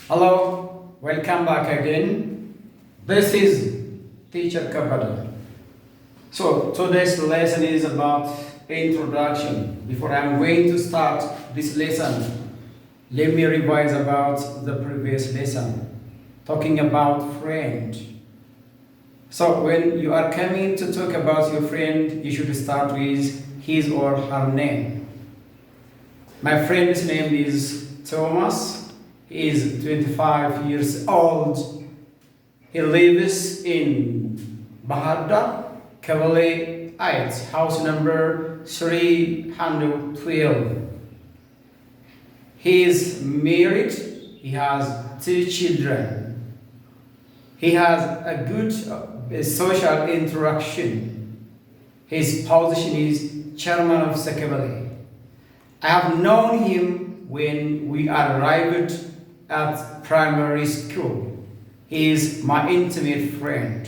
Hello, welcome back again. This is Teacher Kabada. So today's lesson is about introduction. Before I'm going to start this lesson, let me revise about the previous lesson, talking about friend. So when you are coming to talk about your friend, you should start with his or her name. My friend's name is Thomas. He is 25 years old. He lives in Bahada, Cavalier Heights, house number 312. He is married. He has two children. He has a good social interaction. His position is chairman of Sakabale. I have known him when we arrived at primary school. He is my intimate friend.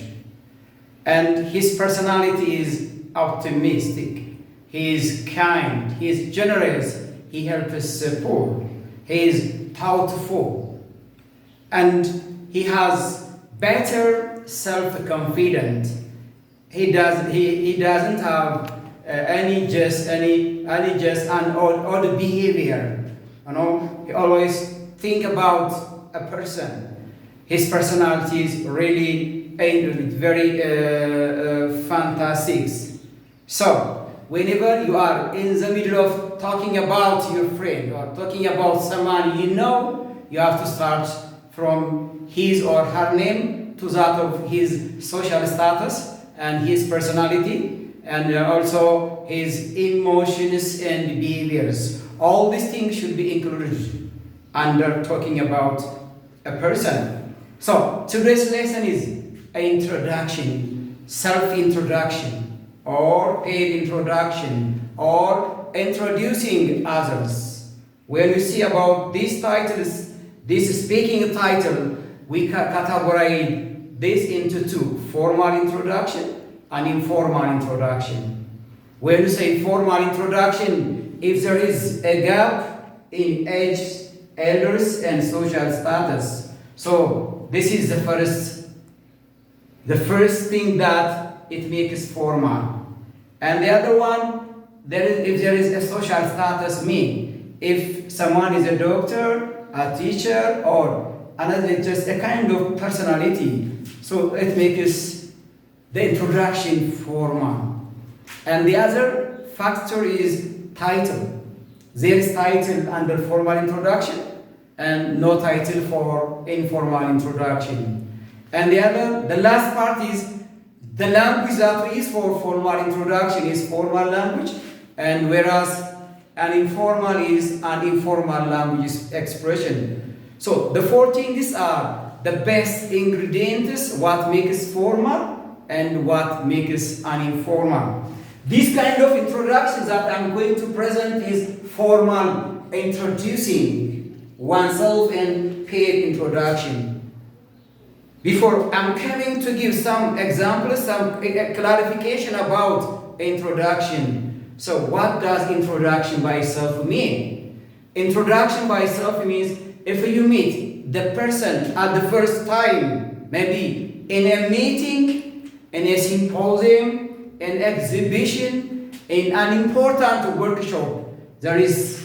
And his personality is optimistic. He is kind. He is generous. He helps support. He is thoughtful. And he has better self-confidence. He doesn't have any odd behavior. He always think about a person. His personality is really very fantastic. So whenever you are in the middle of talking about your friend or talking about someone you have to start from his or her name to that of his social status and his personality and also his emotions and behaviors. All these things should be included under talking about a person. So today's lesson is introduction, self-introduction, or paid introduction, or introducing others. When you see about these titles, this speaking title, we categorize this into two: formal introduction and informal introduction. When you say formal introduction, if there is a gap in age, elders, and social status. So this is the first thing that it makes formal. And the other one, if there is a social status, if someone is a doctor, a teacher, or another, just a kind of personality. So it makes the introduction formal. And the other factor is title. There is title under formal introduction and no title for informal introduction. And the last part is the language that is for formal introduction is formal language, and whereas an informal is an informal language expression. So the four things are the best ingredients, what makes formal and what makes an informal. This kind of introduction that I'm going to present is formal, introducing oneself, and paid introduction. Before I'm coming to give some examples, some clarification about introduction. So what does introduction by itself mean? Introduction by itself means if you meet the person at the first time, maybe in a meeting, in a symposium, an exhibition, in an important workshop, there is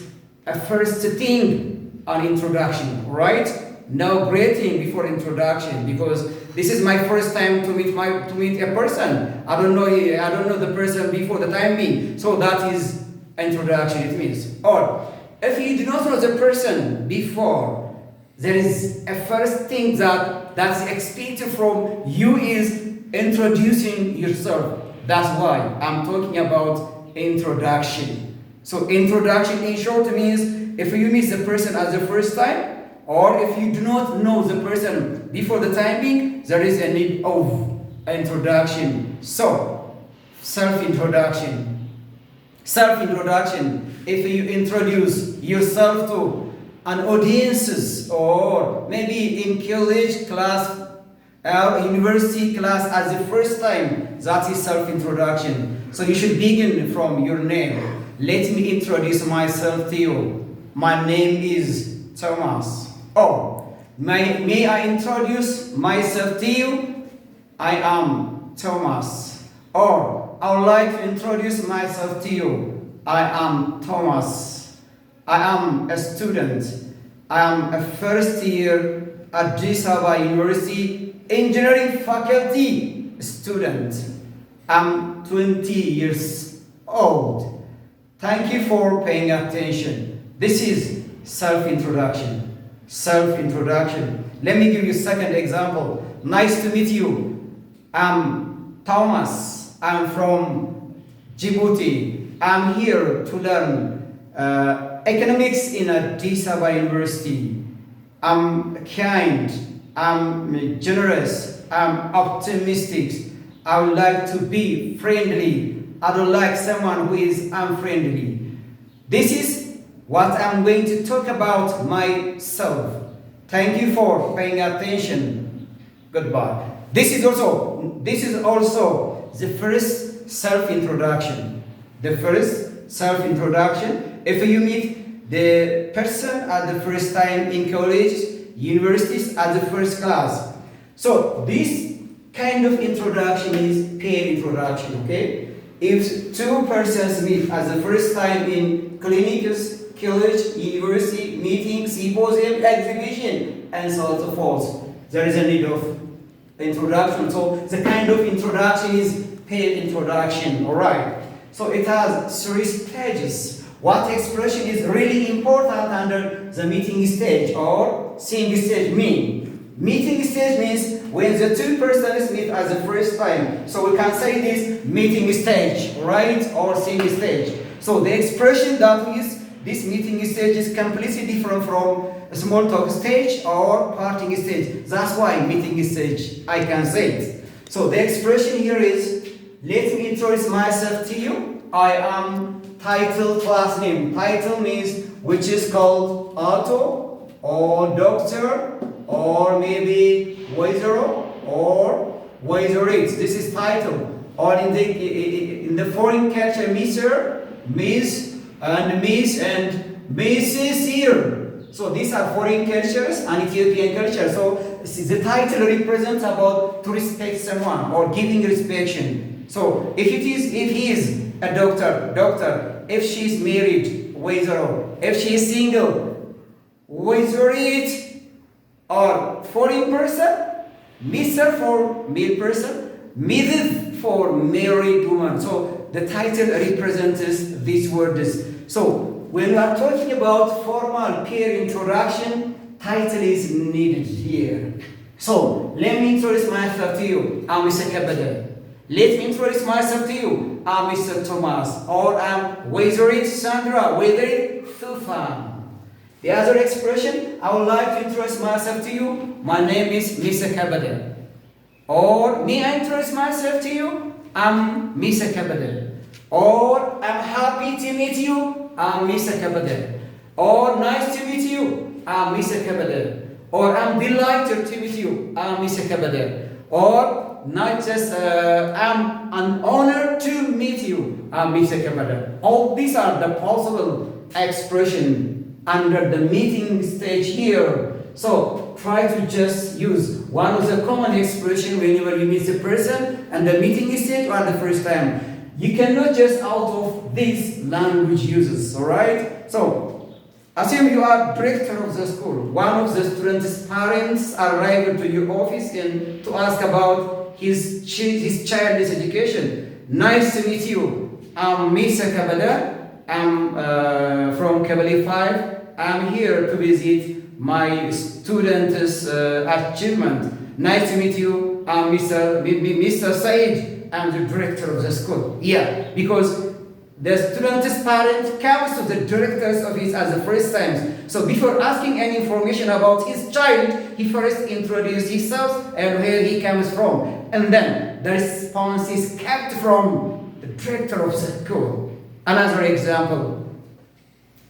a first thing on introduction, right? No greeting before introduction, because this is my first time to meet a person. I don't know the person before the time being. So that is introduction, it means. Or if you do not know the person before, there is a first thing that's expected from you is introducing yourself. That's why I'm talking about introduction. So introduction in short means if you meet the person at the first time, or if you do not know the person before the time being, there is a need of introduction. So, self-introduction. Self-introduction, if you introduce yourself to an audiences or maybe in college class or university class as the first time, that is self-introduction. So you should begin from your name. Let me introduce myself to you. My name is Thomas. Oh, May I introduce myself to you? I am Thomas. Or I would like to introduce myself to you. I am Thomas. I am a student. I am a first year at Addis Ababa University Engineering Faculty student. I'm 20 years old. Thank you for paying attention. This is self-introduction. Self-introduction. Let me give you a second example. Nice to meet you. I'm Thomas. I'm from Djibouti. I'm here to learn economics in Addis Ababa University. I'm kind. I'm generous. I'm optimistic. I would like to be friendly. I don't like someone who is unfriendly. This is what I'm going to talk about myself. Thank you for paying attention. Goodbye. This is also the first self-introduction. The first self-introduction. If you meet the person at the first time in college, universities, at the first class. So this kind of introduction is peer introduction, okay? If two persons meet as the first time in clinics, college, university, meeting, symposium, exhibition, and so on and so forth, there is a need of introduction. So the kind of introduction is peer introduction, all right? So it has 3 stages. What expression is really important under the meeting stage or seeing stage mean? Meeting stage means when the two persons meet at the first time. So we can say this meeting stage, right? Or seeing stage. So the expression that is this meeting stage is completely different from a small talk stage or parting stage. That's why meeting stage, I can say it. So the expression here is, let me introduce myself to you. I am title class name. Title means which is called auto or doctor or maybe Waizero or Waizerit. This is title. Or in the foreign culture, Mr., Miss, and Miss and Mrs. here. So these are foreign cultures and Ethiopian culture. So the title represents about to respect someone or giving respect. So if he is a doctor. If she is married, Waizero. If she is single, Waizerit. Or foreign person, Mr. for male person, Mrs. for married woman. So the title represents these words. So when we are talking about formal peer introduction, title is needed here. So let me introduce myself to you. I'm Mr. Kabada. Let me introduce myself to you. I'm Mr. Thomas. Or I'm Waizerit Sandra, Waizerit Sulfan. The other expression, I would like to introduce myself to you. My name is Mr. Kabada. Or may I introduce myself to you? I'm Mr. Kabada. Or I'm happy to meet you. I'm Mr. Kabada. Or nice to meet you. I'm Mr. Kabada. Or I'm delighted to meet you. I'm Mr. Kabada. Or not just I'm an honor to meet you. I'm Mr. Kabada. All these are the possible expressions under the meeting stage here. So try to just use one of the common expression whenever you meet the person and the meeting stage or the first time. You cannot just out of these language uses, alright? So assume you are director of the school. One of the students' parents arrived to your office and to ask about his child's education. Nice to meet you. I'm Mr. Kabada. I'm from Kabali 5. I'm here to visit my student's achievement. Nice to meet you. I'm Mr. Said. I'm the director of the school. Yeah, because the student's parent comes to the director's office as the first time. So before asking any information about his child, he first introduces himself and where he comes from. And then the response is kept from the director of the school. Another example.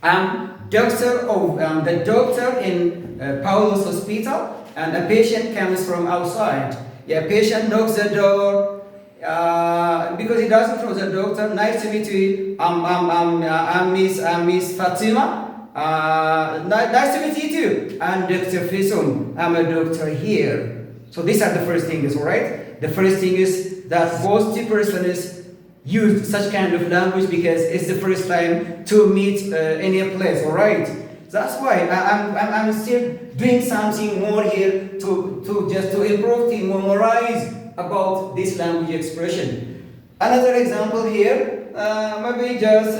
I'm the doctor in Paulus Hospital, and a patient comes from outside. Yeah, patient knocks the door because he doesn't know the doctor. Nice to meet you. I'm Miss Fatima. Nice to meet you too. And Dr. Faison, I'm a doctor here. So these are the first things, all right? The first thing is that both two persons use such kind of language because it's the first time to meet in a place, all right? That's why I'm still doing something more here to just to improve, to memorize about this language expression. Another example here, maybe just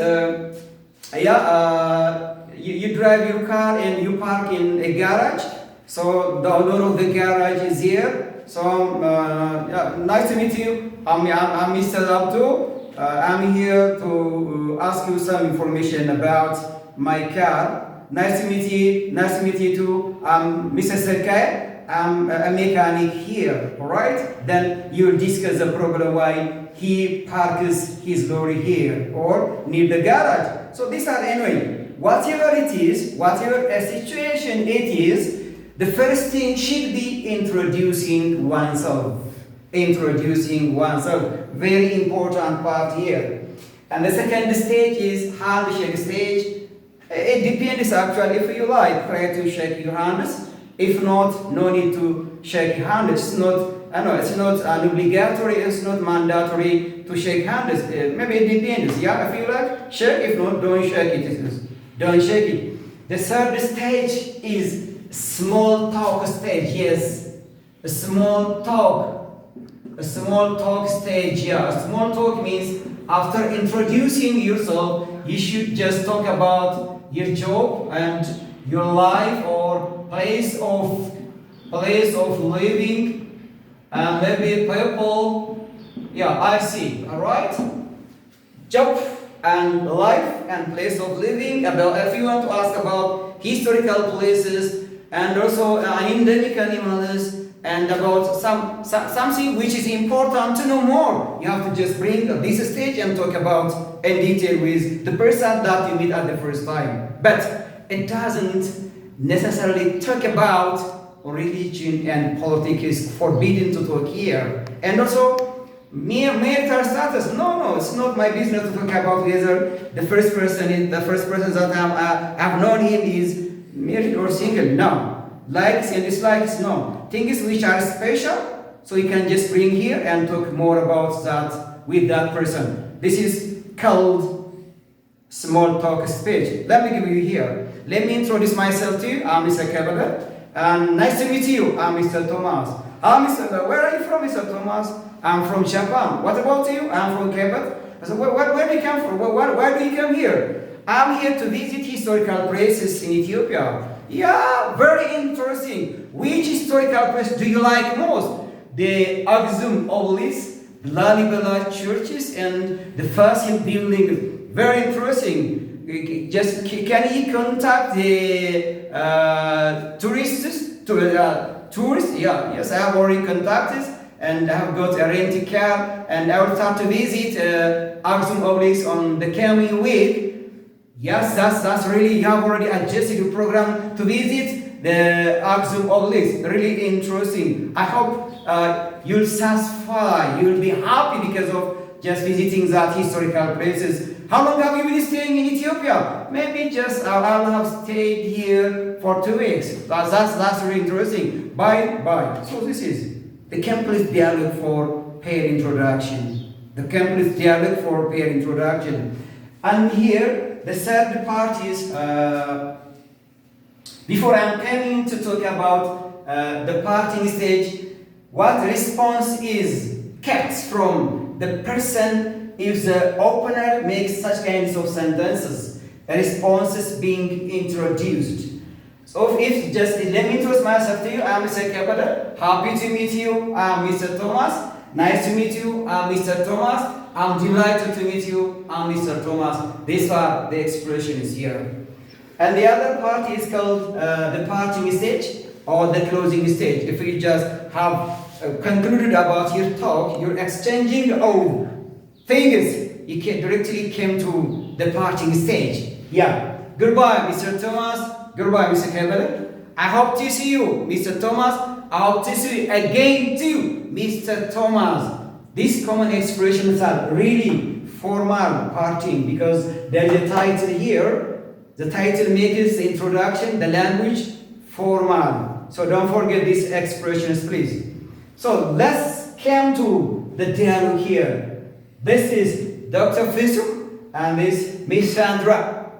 you drive your car and you park in a garage. So the owner of the garage is here. So nice to meet you. I'm Mr. Abdul. I'm here to ask you some information about my car. Nice to meet you. Nice to meet you too. I'm Mr. Serkay. I'm a mechanic here. All right. Then you'll discuss the problem why he parks his lorry here or near the garage. So these are anyway. Whatever it is, whatever a situation it is, the first thing should be introducing oneself. Introducing oneself. Very important part here. And the second stage is handshake stage. It depends actually if you like, try to shake your hands. If not, no need to shake your hand. It's not an obligatory, it's not mandatory to shake hands. Maybe it depends. Yeah, if you like, shake. If not, don't shake it. Don't shake it. The third stage is small talk stage. Yes, a small talk stage. Yeah, a small talk means after introducing yourself, you should just talk about your job and your life or place of living, and maybe people. Yeah, I see. All right, job and life and place of living. About if you want to ask about historical places and also endemic animals and about something which is important to know more, you have to just bring this stage and talk about in detail with the person that you meet at the first time. But it doesn't necessarily talk about religion and politics. Is forbidden to talk here. And also marital status. No, it's not my business to talk about whether the first person that I've known him is married or single. No. Likes and dislikes, no. Things which are special, so you can just bring here and talk more about that with that person. This is called small talk speech. Let me give you here. Let me introduce myself to you. I'm Mr. Kebele. And nice to meet you. I'm Mr. Thomas. Where are you from, Mr. Thomas? I'm from Japan. What about you? I'm from Quebec. So where do you come from? Why do you come here? I'm here to visit historical places in Ethiopia. Yeah, very interesting. Which historical place do you like most? The Aksum obelisk, the Lalibela churches, and the Fasil building. Very interesting. Just can you contact the tourists? Tourists? Yeah, yes, I have already contacted, and I have got a rented car, and I will start to visit Aksum obelisk on the coming week. Yes, that's really, you have already adjusted your program to visit the Aksum obelisk. Really interesting. I hope you'll satisfy, you'll be happy because of just visiting that historical places. How long have you been staying in Ethiopia? Maybe just I'll have stayed here for 2 weeks. That's really interesting. Bye. So this is the complete dialogue for pair introduction. The complete dialogue for pair introduction. And here, the third part is, before I'm coming to talk about the parting stage, what response is kept from the person if the opener makes such kinds of sentences, responses being introduced. So if just, let me introduce myself to you. I'm Mr. Kebele. Happy to meet you. I'm Mr. Thomas. Nice to meet you. I'm Mr. Thomas. I'm delighted to meet you. I'm Mr. Thomas. These are the expressions here. And the other part is called the parting stage or the closing stage. If you just have concluded about your talk, you're exchanging of things, you can directly come to the parting stage. Yeah. Goodbye, Mr. Thomas. Goodbye, Mr. Kebele. I hope to see you, Mr. Thomas. I hope to see you again too, Mr. Thomas. These common expressions are really formal parting because there's a title here. The title makes the introduction, the language formal. So don't forget these expressions, please. So let's come to the dialogue here. This is Dr. Fisu and this Miss Sandra.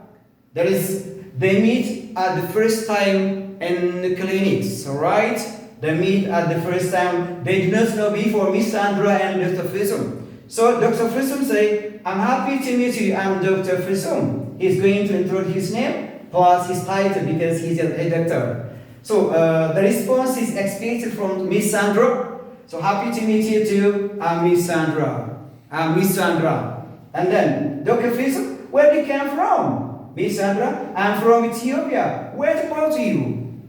They meet at the first time in the clinics, right? They meet at the first time. They do not know before Miss Sandra and Dr. Fisu. So Dr. Fisu say, I'm happy to meet you, I'm Dr. Fisu. He's going to introduce his name plus his title because he's a doctor. So the response is expected from Miss Sandra. So happy to meet you too, I'm Miss Sandra. I'm Miss Sandra. And then, Dr. Fisu, where do you come from? Miss Sandra, I'm from Ethiopia. Where about you?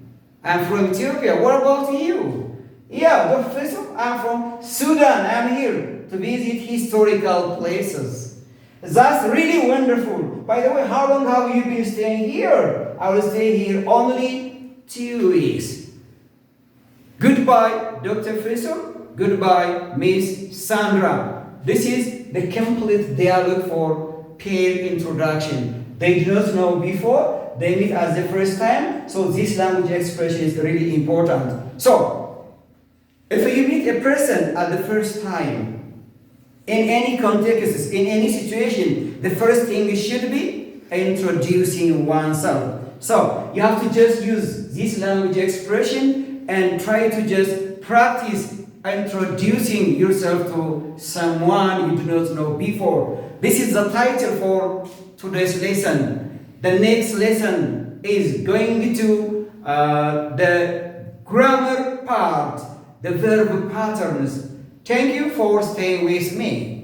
I'm from Ethiopia. What about you? Yeah, Dr. Fisu, I'm from Sudan. I'm here to visit historical places. That's really wonderful. By the way, how long have you been staying here? I will stay here only 2 weeks. Goodbye, Dr. Fisu. Goodbye, Miss Sandra. This is the complete dialogue for peer introduction. They do not know before, they meet as the first time, so this language expression is really important. So, if you meet a person at the first time, in any context, in any situation, the first thing should be introducing oneself. So, you have to just use this language expression and try to just practice introducing yourself to someone you do not know before. This is the title for today's lesson. The next lesson is going to the grammar part, the verb patterns. Thank you for staying with me.